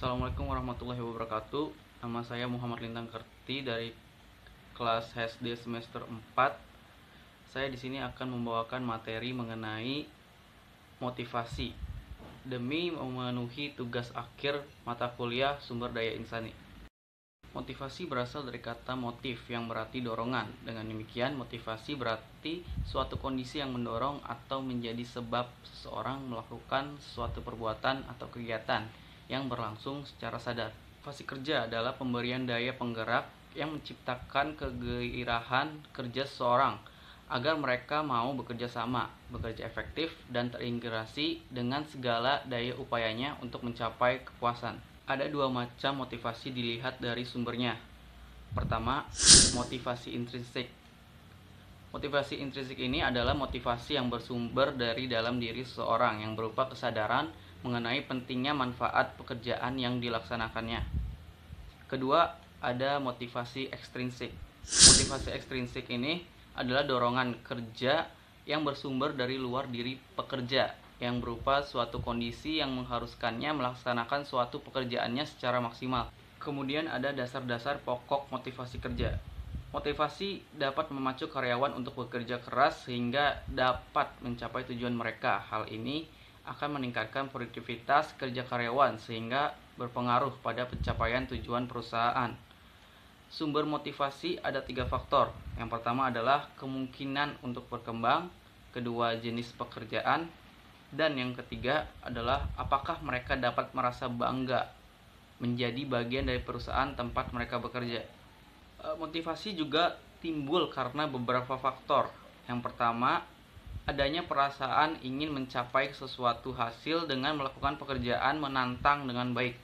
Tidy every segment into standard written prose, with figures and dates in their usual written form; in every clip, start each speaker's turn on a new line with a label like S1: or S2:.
S1: Assalamualaikum warahmatullahi wabarakatuh. Nama saya Muhammad Lintang Kerti dari kelas SD semester 4. Saya di sini akan membawakan materi mengenai motivasi demi memenuhi tugas akhir mata kuliah Sumber Daya Insani. Motivasi berasal dari kata motif yang berarti dorongan. Dengan demikian, motivasi berarti suatu kondisi yang mendorong atau menjadi sebab seseorang melakukan suatu perbuatan atau kegiatan yang berlangsung secara sadar. Motivasi kerja adalah pemberian daya penggerak yang menciptakan kegairahan kerja seseorang agar mereka mau bekerja sama, bekerja efektif, dan terintegrasi dengan segala daya upayanya untuk mencapai kepuasan. Ada dua macam motivasi dilihat dari sumbernya. Pertama, motivasi intrinsik. Motivasi intrinsik ini adalah motivasi yang bersumber dari dalam diri seseorang yang berupa kesadaran mengenai pentingnya manfaat pekerjaan yang dilaksanakannya. Kedua, ada motivasi ekstrinsik. Motivasi ekstrinsik ini adalah dorongan kerja yang bersumber dari luar diri pekerja, yang berupa suatu kondisi yang mengharuskannya melaksanakan suatu pekerjaannya secara maksimal. Kemudian ada dasar-dasar pokok motivasi kerja. Motivasi dapat memacu karyawan untuk bekerja keras sehingga dapat mencapai tujuan mereka. Hal ini akan meningkatkan produktivitas kerja karyawan sehingga berpengaruh pada pencapaian tujuan perusahaan. Sumber motivasi ada 3 faktor. Yang pertama adalah kemungkinan untuk berkembang, kedua jenis pekerjaan, dan yang ketiga adalah apakah mereka dapat merasa bangga menjadi bagian dari perusahaan tempat mereka bekerja. Motivasi juga timbul karena beberapa faktor. Yang pertama, adanya perasaan ingin mencapai sesuatu hasil dengan melakukan pekerjaan menantang dengan baik.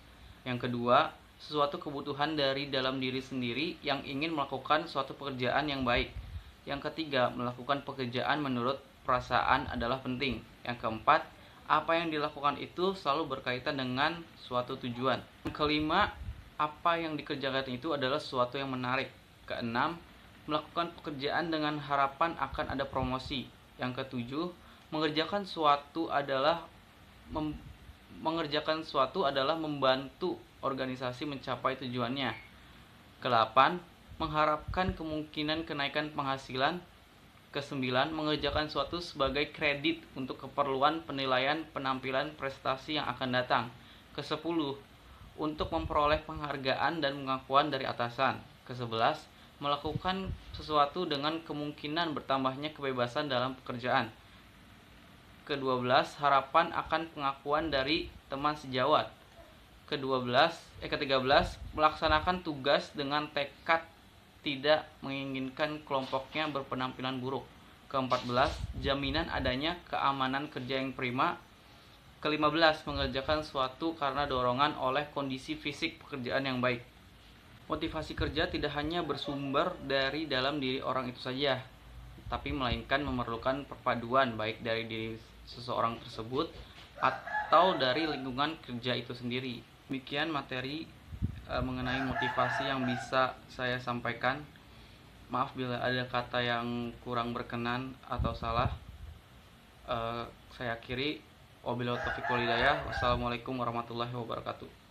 S1: Yang kedua, sesuatu kebutuhan dari dalam diri sendiri yang ingin melakukan suatu pekerjaan yang baik. Yang ketiga, melakukan pekerjaan menurut perasaan adalah penting. Yang keempat, apa yang dilakukan itu selalu berkaitan dengan suatu tujuan. Yang kelima, apa yang dikerjakan itu adalah sesuatu yang menarik. Keenam, melakukan pekerjaan dengan harapan akan ada promosi. Yang ketujuh, mengerjakan suatu adalah membantu organisasi mencapai tujuannya. Kedelapan, mengharapkan kemungkinan kenaikan penghasilan. Kesembilan, mengerjakan suatu sebagai kredit untuk keperluan penilaian penampilan prestasi yang akan datang. Kesepuluh, untuk memperoleh penghargaan dan pengakuan dari atasan. Kesebelas, melakukan sesuatu dengan kemungkinan bertambahnya kebebasan dalam pekerjaan. Ke-12, harapan akan pengakuan dari teman sejawat. Ke-13, melaksanakan tugas dengan tekad tidak menginginkan kelompoknya berpenampilan buruk. Ke-14, jaminan adanya keamanan kerja yang prima. Ke-15, mengerjakan suatu karena dorongan oleh kondisi fisik pekerjaan yang baik. Motivasi kerja tidak hanya bersumber dari dalam diri orang itu saja, tapi melainkan memerlukan perpaduan baik dari diri seseorang tersebut atau dari lingkungan kerja itu sendiri. Demikian materi mengenai motivasi yang bisa saya sampaikan. Maaf bila ada kata yang kurang berkenan atau salah. Saya akhiri. Wabillahi taufiq wal hidayah. Wassalamualaikum warahmatullahi wabarakatuh.